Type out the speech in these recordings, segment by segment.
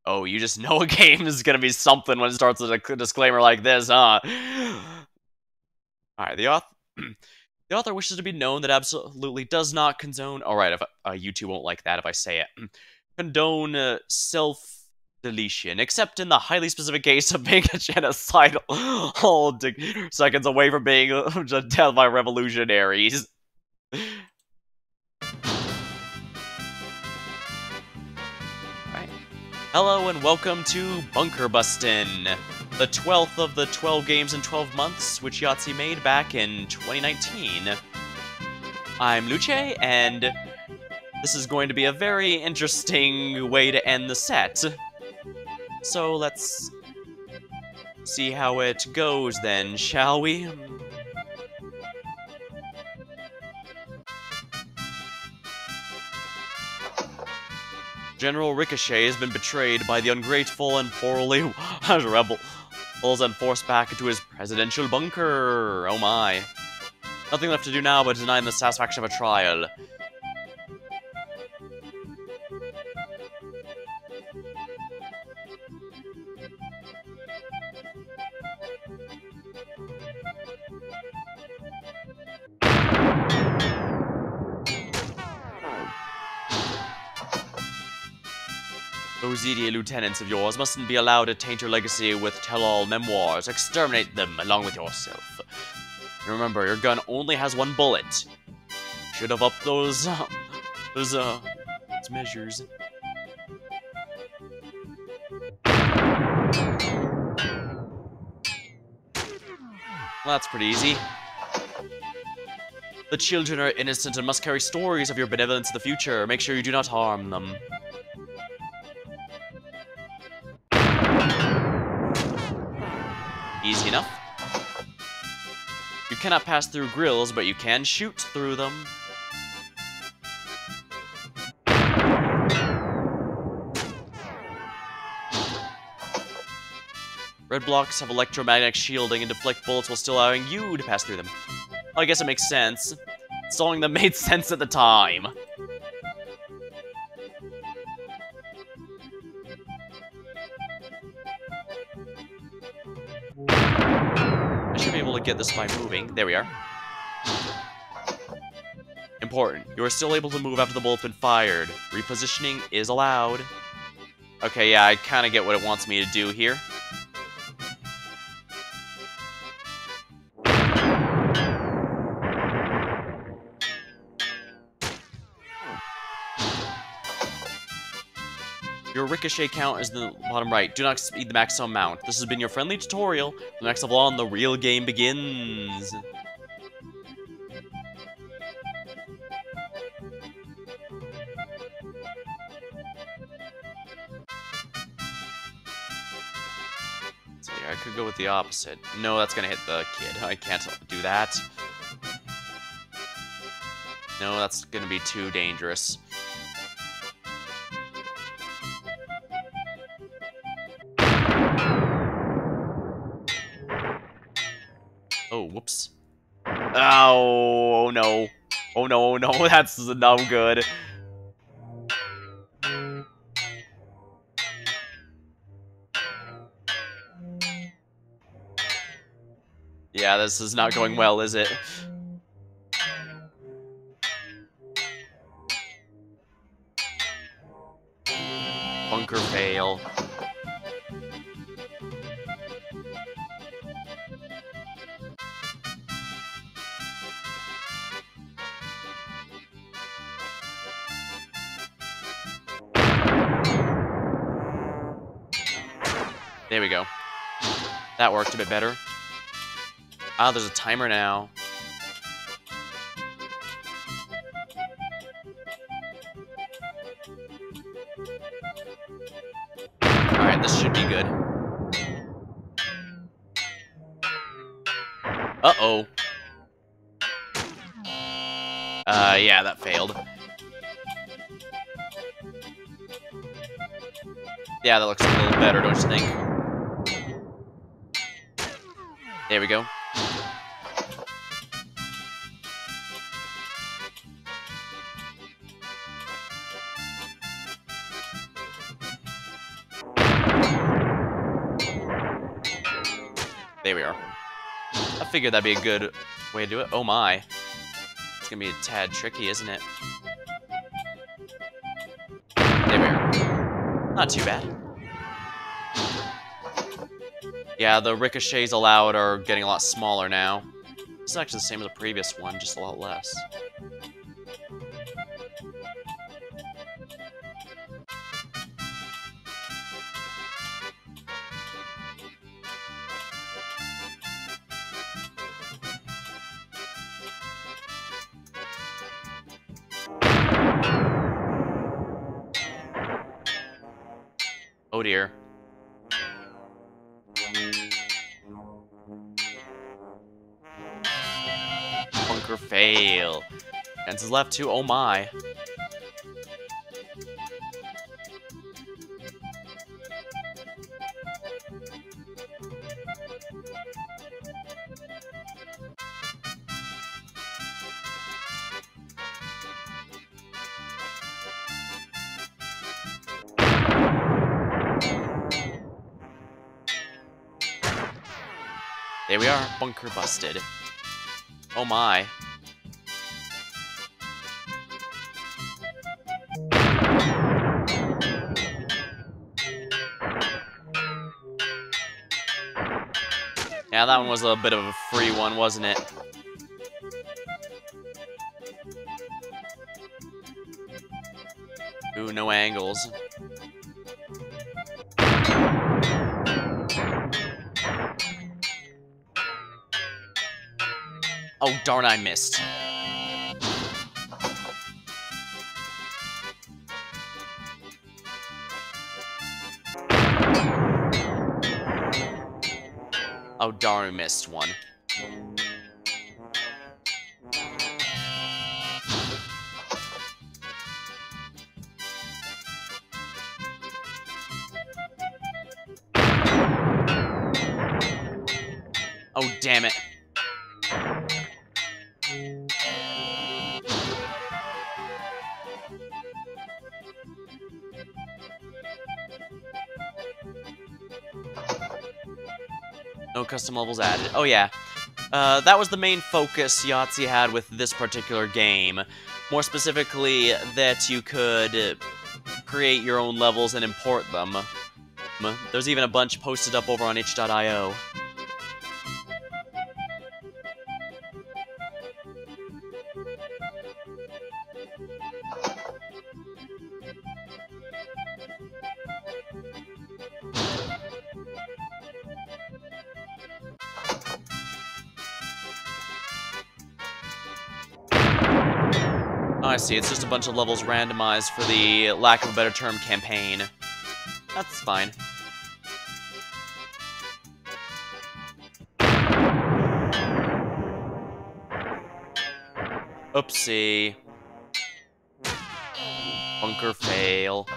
Oh, you just know a game is gonna be something when it starts with a disclaimer like this, huh? Alright, the author wishes to be known that absolutely does not condone... Alright, if YouTube won't like that if I say it. Condone self-deletion, except in the highly specific case of being a genocidal dictator seconds away from being death by revolutionaries. Hello and welcome to Bunker Bustin, the 12th of the 12 games in 12 months which Yahtzee made back in 2019. I'm Luce, and this is going to be a very interesting way to end the set. So let's see how it goes then, shall we? General Ricochet has been betrayed by the ungrateful and poorly rebels and forced back into his presidential bunker. Oh my. Nothing left to do now but deny him the satisfaction of a trial. Those idiot lieutenants of yours mustn't be allowed to taint your legacy with tell-all memoirs. Exterminate them along with yourself. And remember, your gun only has one bullet. Should have upped those measures. Well, that's pretty easy. The children are innocent and must carry stories of your benevolence in the future. Make sure you do not harm them. Easy enough. You cannot pass through grills, but you can shoot through them. Red blocks have electromagnetic shielding and deflect bullets while still allowing you to pass through them. Well, I guess it makes sense. Installing them made sense at the time. I should be able to get this by moving. There we are. Important. You are still able to move after the bullet's been fired. Repositioning is allowed. Okay, yeah, I kind of get what it wants me to do here. Your ricochet count is the bottom right. Do not exceed the maximum amount. This has been your friendly tutorial. The next level on, the real game begins. See, I could go with the opposite. No, that's gonna hit the kid. I can't do that. No, that's gonna be too dangerous. Oh, whoops. Oh, no. Oh, no, no, that's no good. Yeah, this is not going well, is it? Bunker fail. There we go. That worked a bit better. Ah, there's a timer now. Alright, this should be good. Uh-oh. Yeah, that failed. Yeah, that looks a little better, don't you think? There we go. There we are. I figured that'd be a good way to do it. Oh my. It's gonna be a tad tricky, isn't it? There we are. Not too bad. Yeah, the ricochets allowed are getting a lot smaller now. This is actually the same as the previous one, just a lot less. Oh dear. Bunker fail. Chances left too. Oh my. There we are, bunker busted. Oh my. Yeah, that one was a bit of a free one, wasn't it? Ooh, no angles. Oh, darn, I missed. Oh, darn, I missed one. Oh, damn it. No custom levels added. Oh yeah. That was the main focus Yahtzee had with this particular game. More specifically, that you could create your own levels and import them. There's even a bunch posted up over on itch.io. Oh, I see. It's just a bunch of levels randomized for the, lack of a better term, campaign. That's fine. Oopsie. Bunker fail.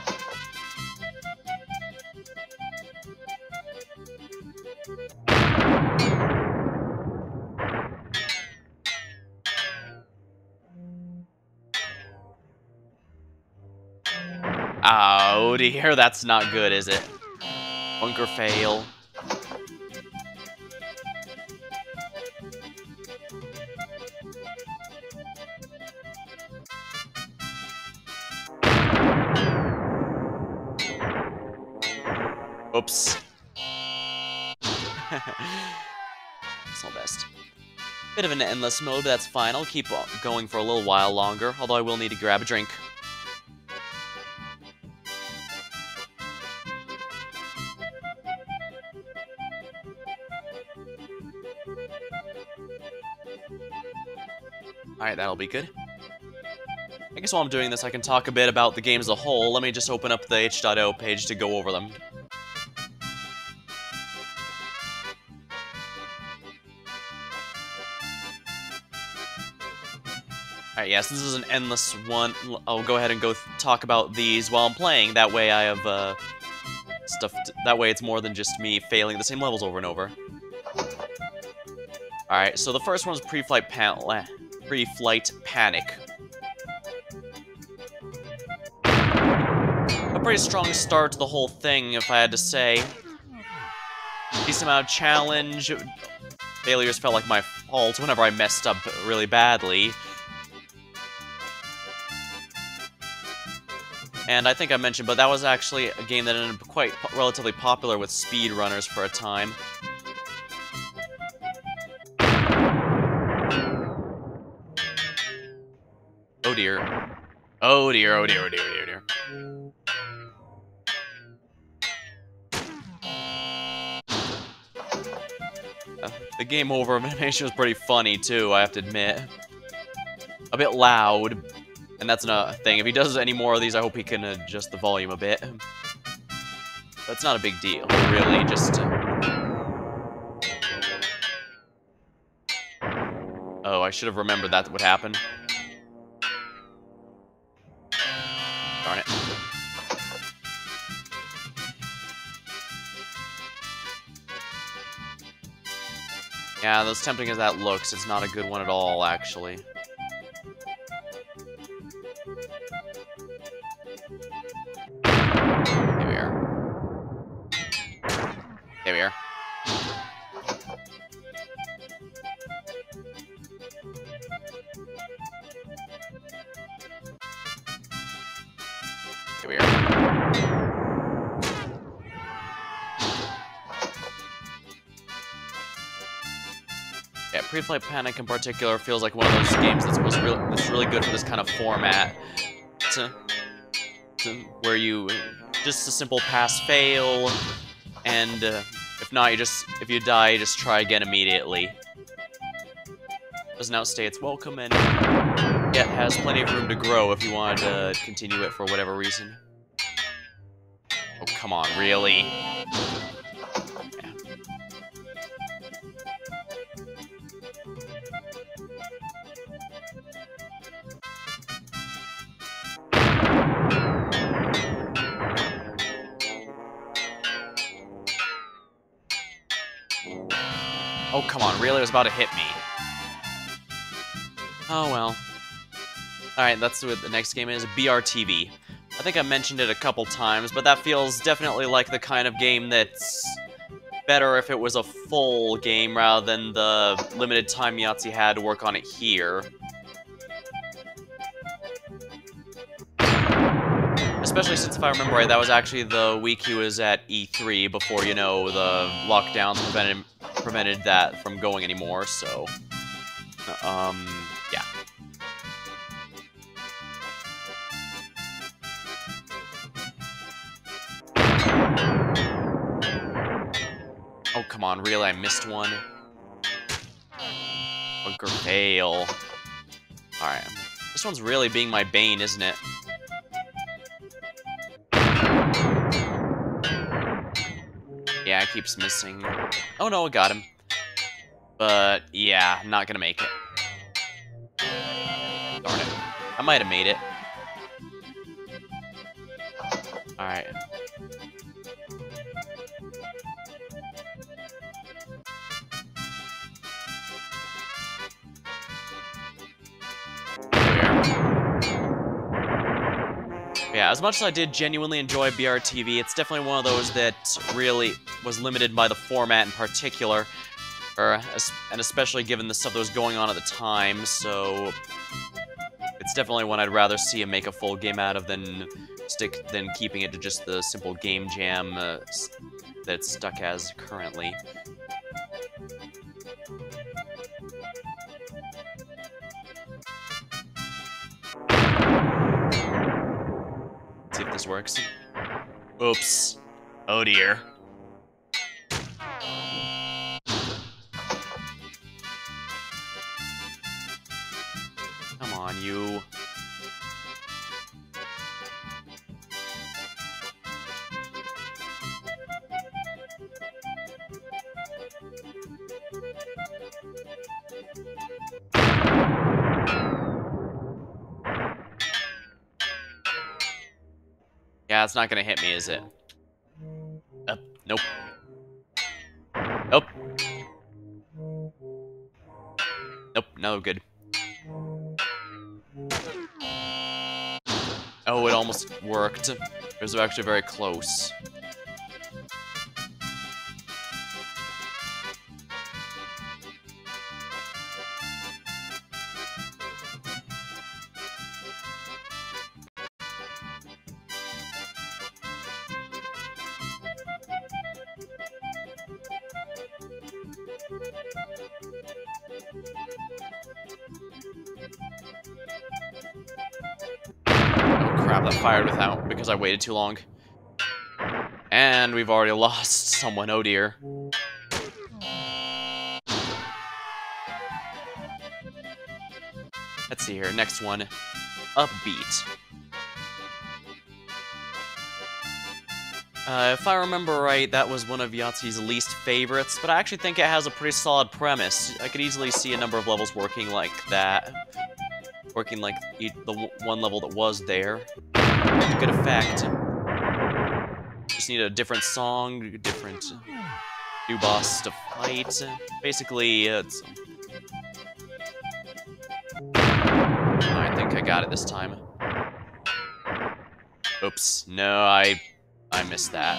Oh dear, that's not good, is it? Bunker fail. Oops. It's not best. Bit of an endless mode, but that's fine. I'll keep going for a little while longer, although I will need to grab a drink. Alright, that'll be good. I guess while I'm doing this, I can talk a bit about the game as a whole. Let me just open up the h.o page to go over them. Alright, yes, this is an endless one. I'll go ahead and go talk about these while I'm playing. That way I have, stuff... That way it's more than just me failing the same levels over and over. Alright, so the first one is Pre-Flight Panic. A pretty strong start to the whole thing, if I had to say. decent amount of challenge. Failures felt like my fault whenever I messed up really badly. And I think I mentioned, but that was actually a game that ended up quite relatively popular with speedrunners for a time. Oh dear. Oh dear, oh dear, oh dear, oh dear, oh dear. The game over animation was pretty funny too, I have to admit. A bit loud, and that's another thing. If he does any more of these, I hope he can adjust the volume a bit. That's not a big deal, really, just... Oh, I should have remembered that would happen. Darn it. Yeah, as tempting as that looks, it's not a good one at all, actually. There we are. There we are. Here we are. Yeah, Pre-Flight Panic in particular feels like one of those games that's really good for this kind of format. Where you just a simple pass-fail, and if not, if you die, you just try again immediately. Doesn't outstay its welcome, and yet has plenty of room to grow if you want to continue it for whatever reason. Oh, come on, really? Yeah. Oh, come on, really? It was about to hit me. Oh, well. Alright, that's what the next game is, BRTV. I think I mentioned it a couple times, but that feels definitely like the kind of game that's better if it was a full game rather than the limited time Yahtzee had to work on it here. Especially since, if I remember right, that was actually the week he was at E3 before, you know, the lockdowns prevented that from going anymore, so... yeah. Oh, come on, really? I missed one? Bunker fail. Alright. This one's really being my bane, isn't it? Yeah, it keeps missing. Oh no, I got him. But, yeah, not gonna make it. Darn it. I might have made it. Alright. Yeah, as much as I did genuinely enjoy BRTV, it's definitely one of those that really was limited by the format in particular, and especially given the stuff that was going on at the time, so it's definitely one I'd rather see him make a full game out of than keeping it to just the simple game jam that it's stuck as currently. See if this works. Oops. Oh dear. Come on, you. Yeah, it's not gonna hit me, is it? Nope. Nope. Nope, no good. Oh, it almost worked. It was actually very close. that fired without because I waited too long. And we've already lost someone, oh dear. Let's see here, next one. Upbeat. If I remember right, that was one of Yahtzee's least favorites, but I actually think it has a pretty solid premise. I could easily see a number of levels working like that. Working like the one level that was there. Good effect. Just need a different song, different new boss to fight. Basically, it's... I think I got it this time. Oops, no, I missed that.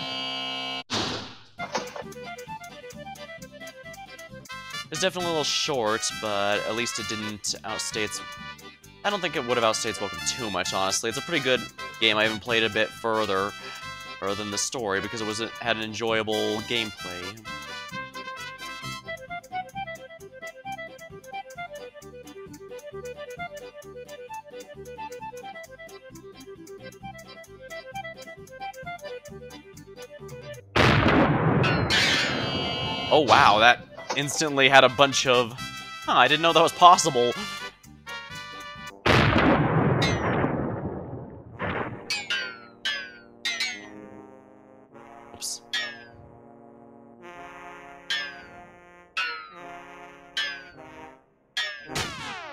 It's definitely a little short, but at least it didn't outstay its... I don't think it would have outstayed its welcome too much, honestly. It's a pretty good game. I even played a bit further than the story because it had an enjoyable gameplay. Oh wow, that instantly had a bunch of... Huh, I didn't know that was possible. Oops.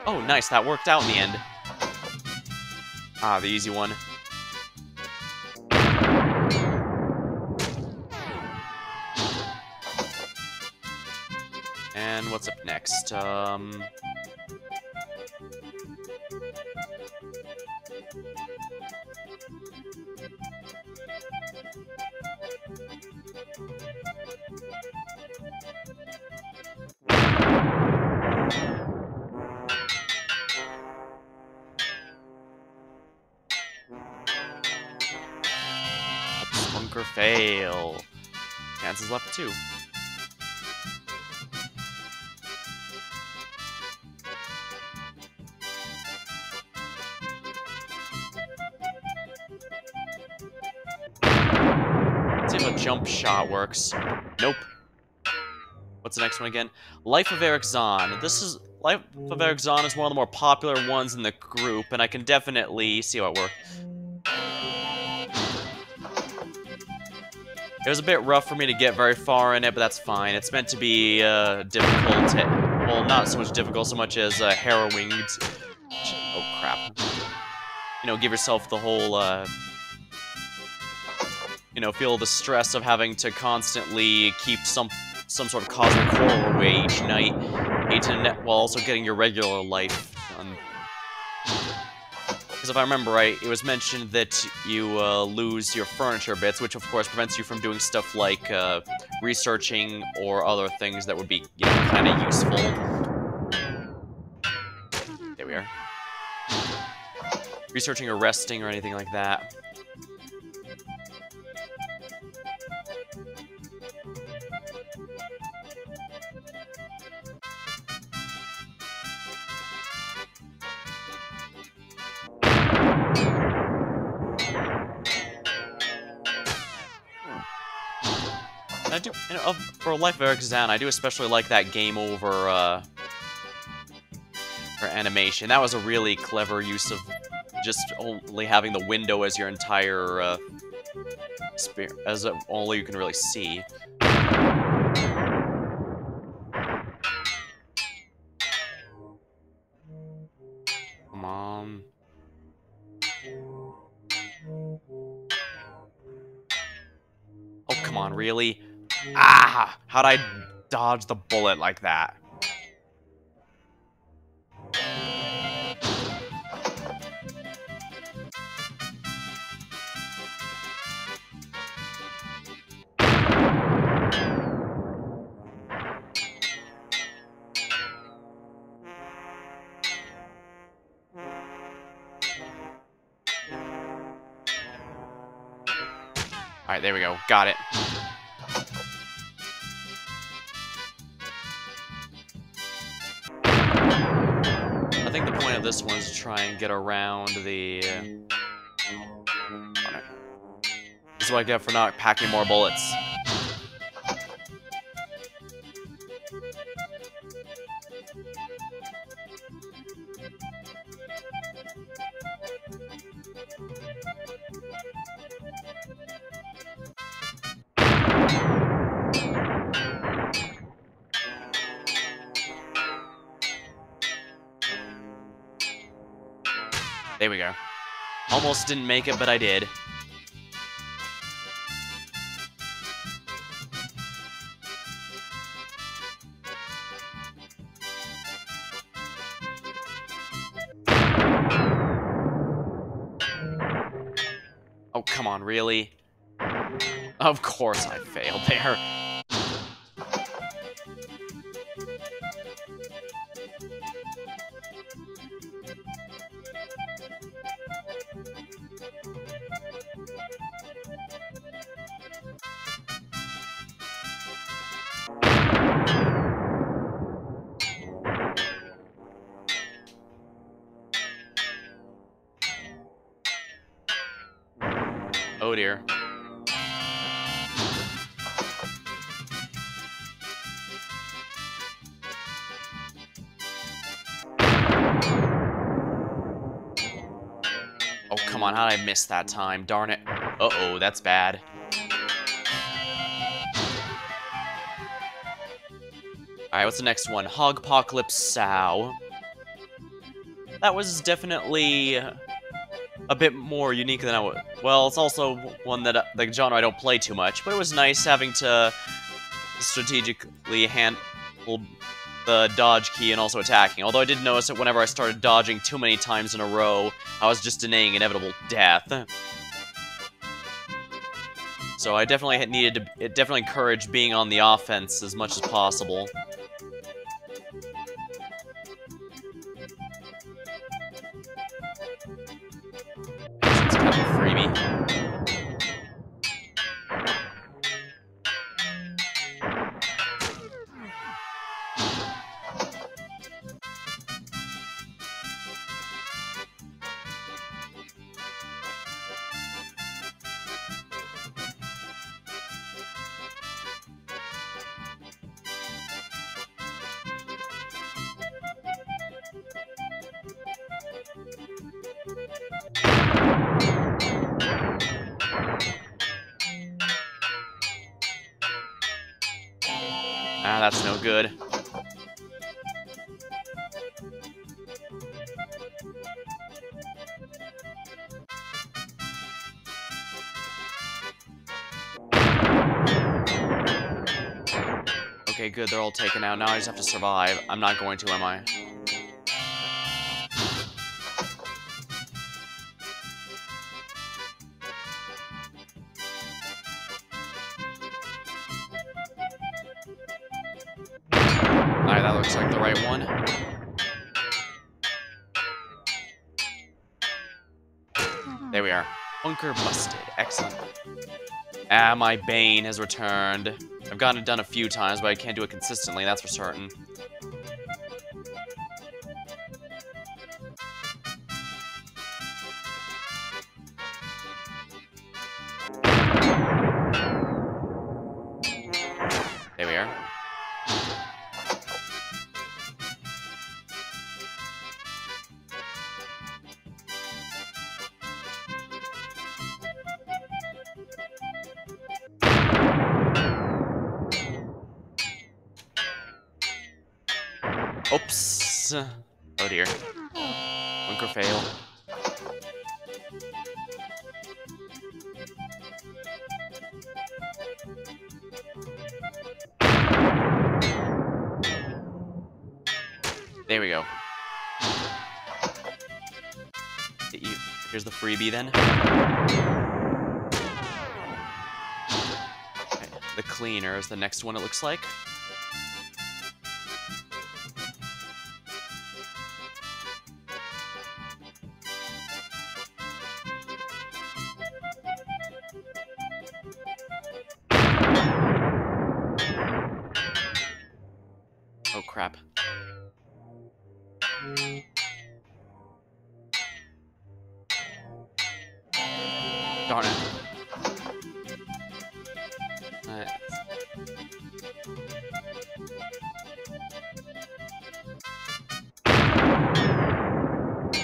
Oh, nice, that worked out in the end. Ah, the easy one. And what's up next? Bunker fail. Chances left too. See if a jump shot works. Nope. What's the next one again? Life of Eric Zahn. Life of Eric Zahn is one of the more popular ones in the group, and I can definitely see how it works. It was a bit rough for me to get very far in it, but that's fine. It's meant to be difficult. Well, not so much difficult, so much as harrowing. Oh crap! You know, give yourself the whole. You know, feel the stress of having to constantly keep some sort of cosmic horror away each night, while also getting your regular life done. Because if I remember right, it was mentioned that you lose your furniture bits, which of course prevents you from doing stuff like researching or other things that would be, you know, kind of useful. There we are. Researching or resting or anything like that. I do, you know, for Life of Eric Zahn, I do especially like that game over for animation. That was a really clever use of just only having the window as your entire as all you can really see. Come on. Oh, come on, really? Ah! How'd I dodge the bullet like that? Alright, there we go. Got it. I think the point of this one is to try and get around the is what I get for not packing more bullets. There we go. Almost didn't make it, but I did. Oh, come on, really? Of course I failed there. Oh dear. Oh, come on, how did I miss that time? Darn it. Uh-oh, that's bad. Alright, what's the next one? Hogpocalypse Sow. That was definitely a bit more unique than I would. Well, it's also one that, the genre I don't play too much, but it was nice having to strategically handle the dodge key and also attacking. Although I did notice that whenever I started dodging too many times in a row, I was just delaying inevitable death. So I definitely needed to, it definitely encouraged being on the offense as much as possible. It's kind of a freebie. Ah, that's no good. Okay, good, they're all taken out. Now I just have to survive. I'm not going to, am I? Alright, that looks like the right one. There we are. Bunker busted. Excellent. Ah, my Bane has returned. I've gotten it done a few times, but I can't do it consistently, that's for certain. There we are. Oops. Oh dear. Bunker fail. There we go. Here's the freebie then. Okay. The cleaner is the next one, it looks like. Oh crap. Darn it.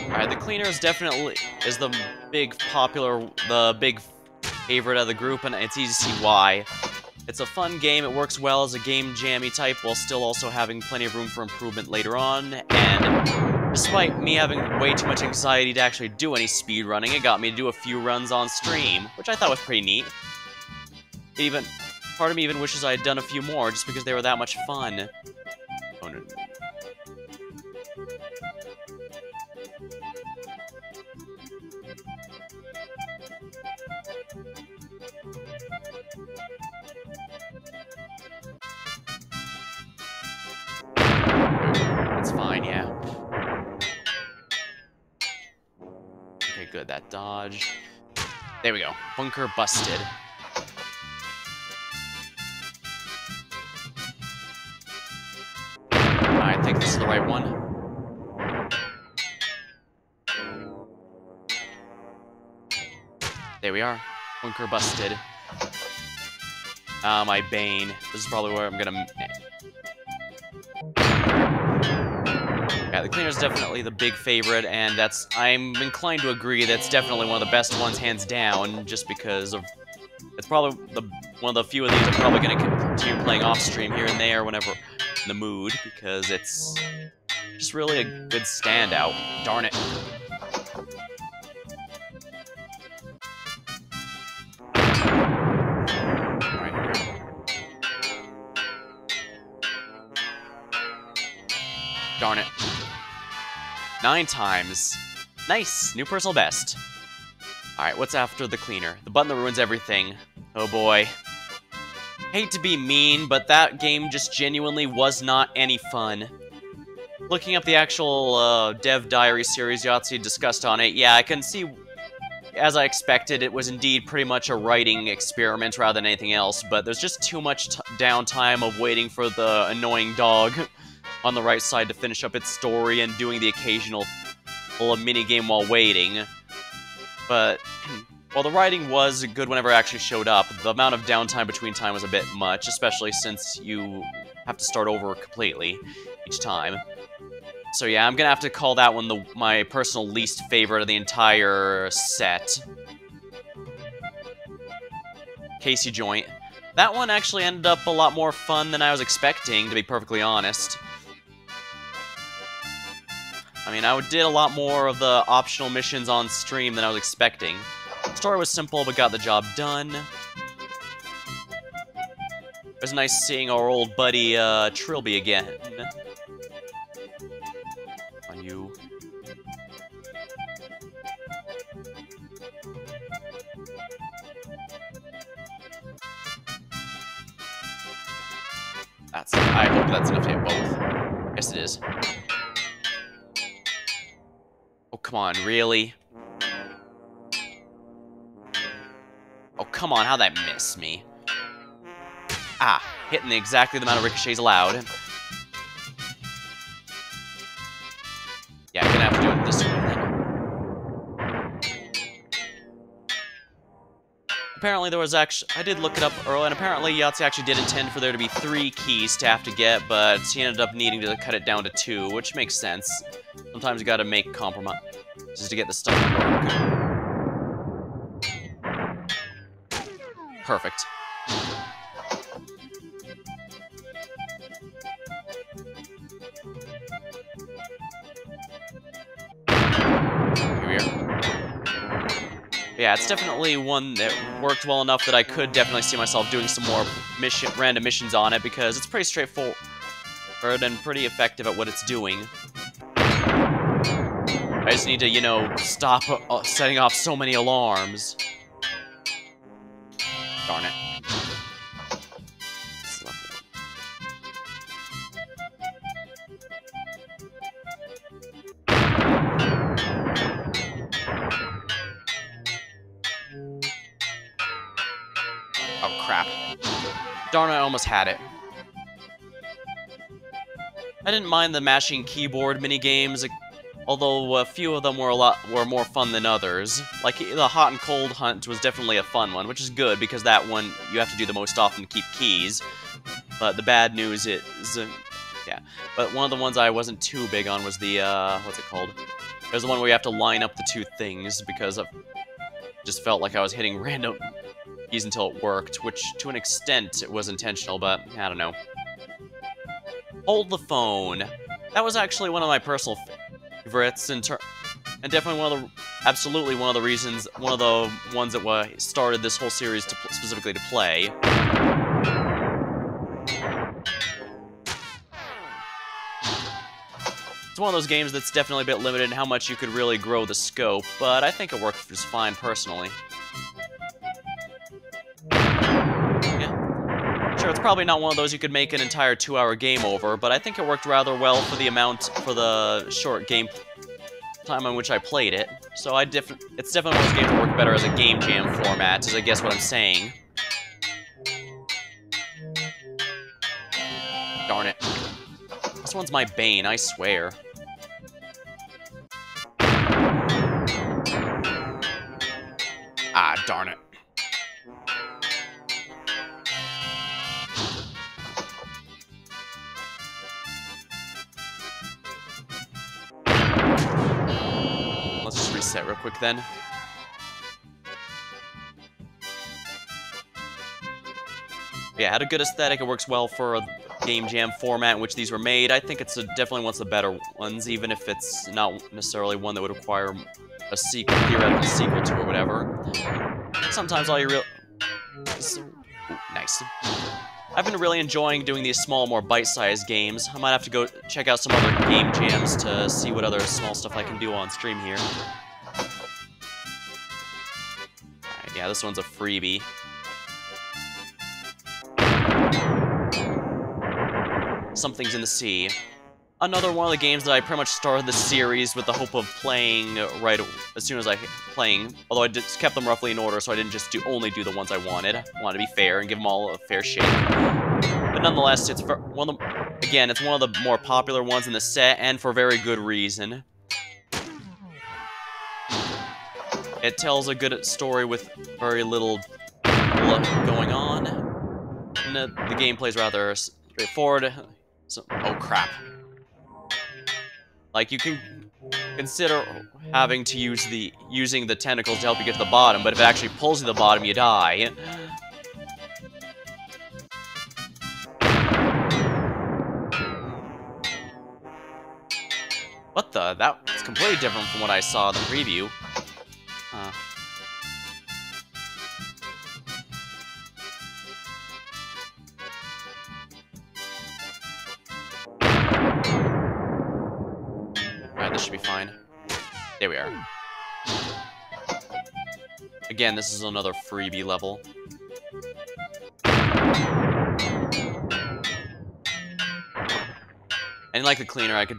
Alright, the cleaner is definitely the big favorite of the group, and it's easy to see why. It's a fun game, it works well as a game jammy type, while still also having plenty of room for improvement later on, and despite me having way too much anxiety to actually do any speed running, it got me to do a few runs on stream, which I thought was pretty neat. Part of me even wishes I had done a few more, just because they were that much fun. Oh no. It's fine, yeah. Okay, good, that dodge. There we go. Bunker busted. I think this is the right one. There we are. Bunker busted. Ah, my bane. This is probably where I'm gonna... Yeah, the cleaner's definitely the big favorite, and I'm inclined to agree that's definitely one of the best ones, hands down, just because of... It's probably one of the few of these I'm probably gonna continue playing off-stream here and there whenever in the mood, because it's just really a good standout. Darn it. Darn it. 9 times. Nice! New personal best. Alright, what's after the cleaner? The button that ruins everything. Oh boy. Hate to be mean, but that game just genuinely was not any fun. Looking up the actual Dev Diary series Yahtzee discussed on it, yeah, I can see, as I expected, it was indeed pretty much a writing experiment rather than anything else, but there's just too much downtime of waiting for the annoying dog on the right side to finish up its story and doing the occasional mini-game while waiting. But while the writing was good whenever it actually showed up, the amount of downtime between time was a bit much, especially since you have to start over completely each time. So yeah, I'm gonna have to call that one my personal least favorite of the entire set. Casey Joint. That one actually ended up a lot more fun than I was expecting, to be perfectly honest. I mean, I did a lot more of the optional missions on stream than I was expecting. The story was simple, but got the job done. It was nice seeing our old buddy, Trilby again. On you. I hope that's enough to hit both. Yes, it is. Oh, come on, really? Oh, come on, how'd that miss me? Ah, hitting exactly the amount of ricochets allowed. Yeah, I'm gonna have to do it this way then. Apparently there was actually... I did look it up earlier, and apparently Yahtz actually did intend for there to be 3 keys to have to get, but he ended up needing to cut it down to 2, which makes sense. Sometimes you gotta make compromises to get the stuff to work. Perfect. Here we are. Yeah, it's definitely one that worked well enough that I could definitely see myself doing some more random missions on it, because it's pretty straightforward and pretty effective at what it's doing. I just need to, you know, stop setting off so many alarms. Darn it. Oh, crap. Darn, I almost had it. I didn't mind the mashing keyboard minigames Although a few of them were more fun than others. Like the hot and cold hunt was definitely a fun one, which is good because that one you have to do the most often to keep keys. But the bad news is, yeah. But one of the ones I wasn't too big on was the what's it called? There's the one where you have to line up the two things because I just felt like I was hitting random keys until it worked, which to an extent it was intentional, but I don't know. Hold the phone. That was actually one of my personal favorites, and definitely absolutely one of the reasons, one of the ones that started this whole series specifically to play. It's one of those games that's definitely a bit limited in how much you could really grow the scope, but I think it worked just fine personally. Yeah. Sure, it's probably not one of those you could make an entire 2-hour game over, but I think it worked rather well for the short game time on which I played it. So it's definitely one of those games that work better as a game jam format, is I guess what I'm saying. Darn it. This one's my bane, I swear. Ah, darn it. Let's just reset real quick then. Yeah, it had a good aesthetic. It works well for a game jam format in which these were made. I think it's definitely one of the better ones, even if it's not necessarily one that would require a theoretical sequel to or whatever. Sometimes all you nice. I've been really enjoying doing these small, more bite-sized games. I might have to go check out some other game jams to see what other small stuff I can do on stream here. Alright, yeah, this one's a freebie. Something's in the Sea. Another one of the games that I pretty much started the series with the hope of playing right as soon as although I just kept them roughly in order, so I didn't just only do the ones I wanted. I wanted to be fair and give them all a fair shake. But nonetheless, it's one of the more popular ones in the set, and for very good reason. It tells a good story with very little going on. And the gameplay's rather straightforward. So, oh crap. Like, you can consider having to using the tentacles to help you get to the bottom, but if it actually pulls you to the bottom, you die. What the? That's completely different from what I saw in the preview. This should be fine. There we are. Again, this is another freebie level. And like the cleaner, I could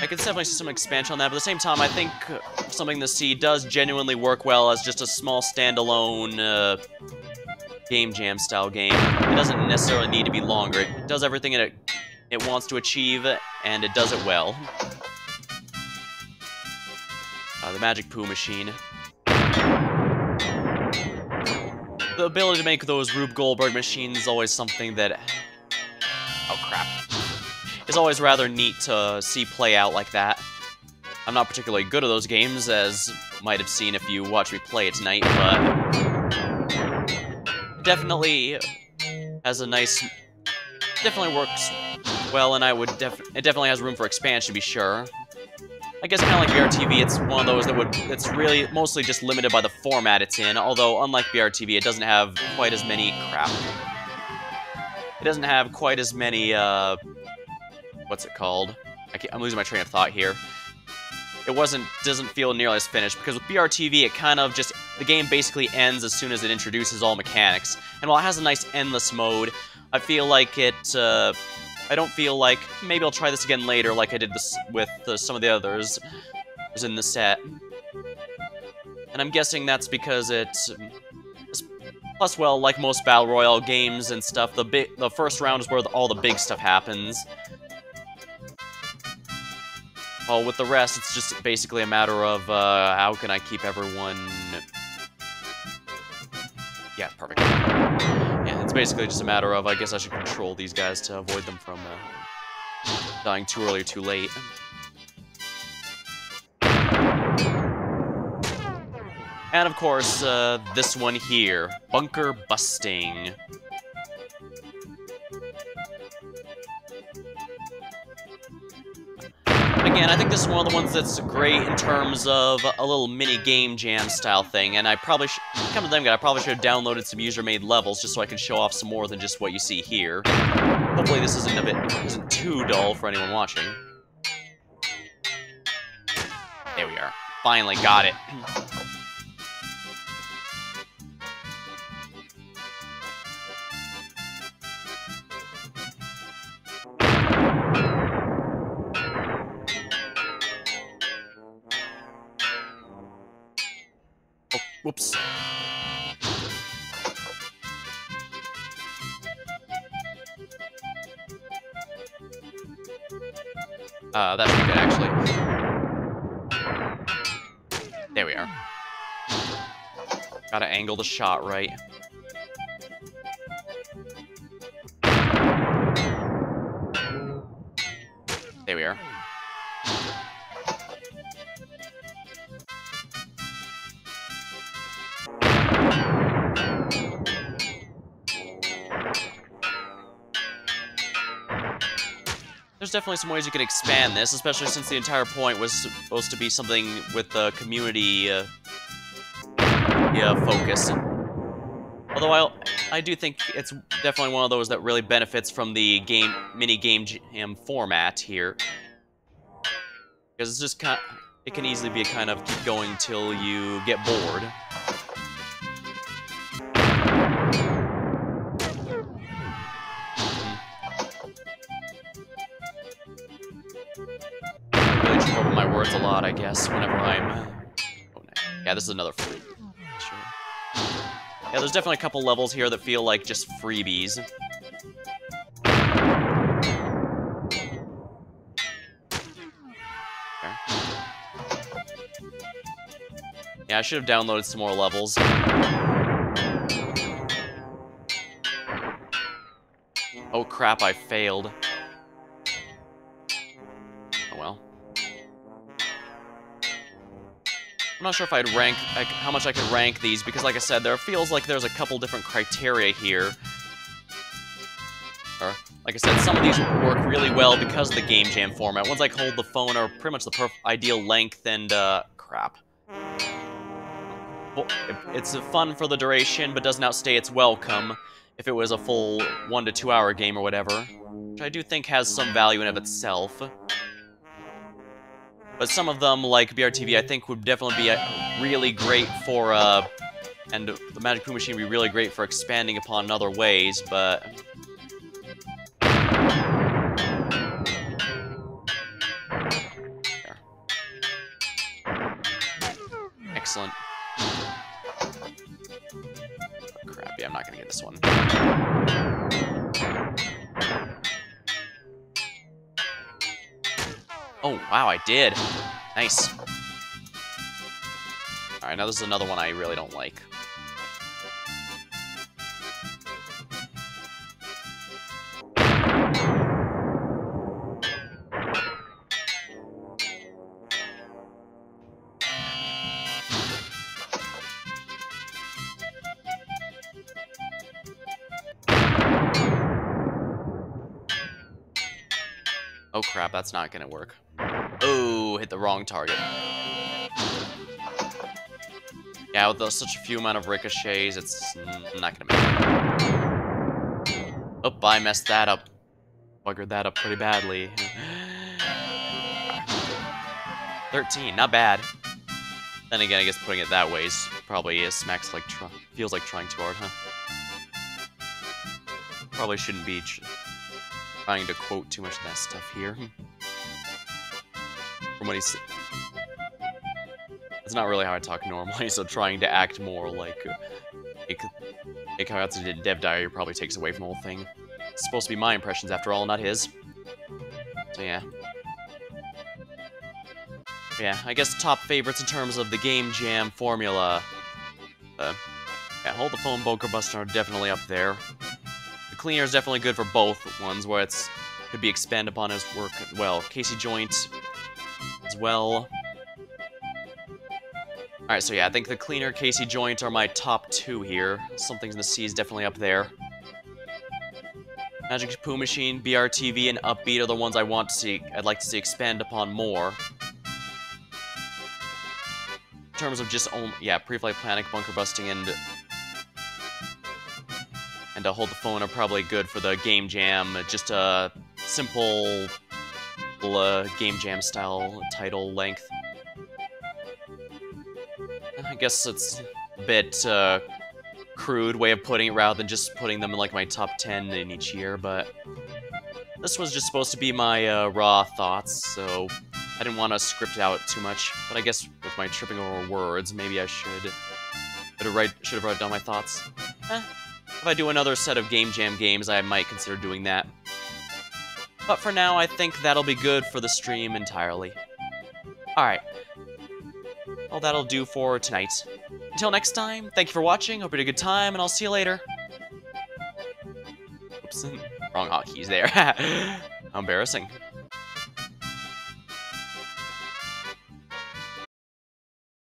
definitely see some expansion on that, but at the same time, I think Something in the Sea does genuinely work well as just a small standalone game jam style game. It doesn't necessarily need to be longer. It does everything it wants to achieve, and it does it well. The Magic Poo Machine. The ability to make those Rube Goldberg machines is always something that... Oh, crap. It's always rather neat to see play out like that. I'm not particularly good at those games, as you might have seen if you watch me play it tonight, but... It definitely has a nice... Definitely works well, and it definitely has room for expansion, to be sure. I guess kind of like BRTV, it's one of those that's really mostly just limited by the format it's in, although unlike BRTV, it doesn't have quite as many... Crap. It doesn't have quite as many, what's it called? I'm losing my train of thought here. It doesn't feel nearly as finished, because with BRTV, it kind of just... The game basically ends as soon as it introduces all mechanics. And while it has a nice endless mode, I feel like it, I don't feel like... Maybe I'll try this again later, like I did this with some of the others in the set. And I'm guessing that's because it's... Plus, well, like most Battle Royale games and stuff, the first round is where all the big stuff happens. Well, with the rest, it's just basically a matter of how can I keep everyone... Yeah, perfect. Yeah, it's basically just a matter of, I guess I should control these guys to avoid them from dying too early or too late. And of course, this one here, bunker busting. Again, I think this is one of the ones that's great in terms of a little mini game jam style thing, and I probably come to them, I probably should have downloaded some user-made levels just so I could show off some more than just what you see here. Hopefully this isn't too dull for anyone watching. There we are. Finally got it. Whoops. That should be good, actually. There we are. Gotta angle the shot right. There we are. There's definitely some ways you can expand this, especially since the entire point was supposed to be something with the community focus. Although I do think it's definitely one of those that really benefits from the mini game jam format here, because it's just it can easily be a kind of keep going till you get bored. My words a lot, I guess, whenever I'm... Oh, no. Yeah, this is another free. Sure. Yeah, there's definitely a couple levels here that feel like just freebies. Okay. Yeah, I should have downloaded some more levels. Oh crap, I failed. Oh well. I'm not sure if I'd rank, how much I could rank these, because like I said, there feels like there's a couple different criteria here. Or, like I said, some of these work really well because of the game jam format. Ones like Hold the Phone are pretty much the ideal length and, crap. Well, it's fun for the duration, but doesn't outstay its welcome if it was a full 1 to 2 hour game or whatever, which I do think has some value in of itself. But some of them, like BRTV, I think would definitely be really great for, and the Magic Poo Machine would be really great for expanding upon in other ways, but... There. Excellent. Oh, crap, yeah, I'm not gonna get this one. Oh, wow, I did. Nice. Alright, now this is another one I really don't like. Oh crap, that's not gonna work. Oh, hit the wrong target. Yeah, with such a few amount of ricochets, it's not gonna make it. Oh, I messed that up. Buggered that up pretty badly. 13, not bad. Then again, I guess putting it that way is probably smacks like feels like trying too hard, huh? Probably shouldn't be trying to quote too much of that stuff here. From what he said. It's not really how I talk normally, so trying to act more like Yahtz did in Dev Diary probably takes away from the whole thing. It's supposed to be my impressions after all, not his. So yeah. Yeah, I guess top favorites in terms of the Game Jam formula. Yeah, Hold the Phone, Bunker Buster are definitely up there. The Cleaner is definitely good for both ones, where it's could be expanded upon as work. Well, Casey Joint as well. Alright, so yeah, I think the Cleaner, Casey Joint are my top two here. Some Things in the Sea is definitely up there. Magic Poo Machine, BRTV, and Upbeat are the ones I'd like to see expand upon more. In terms of just, yeah, Pre-Flight Panic, Bunker Busting, and Hold the Phone are probably good for the Game Jam. Just a simple Game Jam style title length. I guess it's a bit crude way of putting it rather than just putting them in like my top 10 in each year, but this was just supposed to be my raw thoughts, so I didn't want to script out too much. But I guess with my tripping over words, maybe I should have wrote down my thoughts. If I do another set of Game Jam games, I might consider doing that. But for now, I think that'll be good for the stream entirely. Alright. Well, that'll do for tonight. Until next time, thank you for watching, hope you had a good time, and I'll see you later. Oops, wrong hotkeys there. How embarrassing.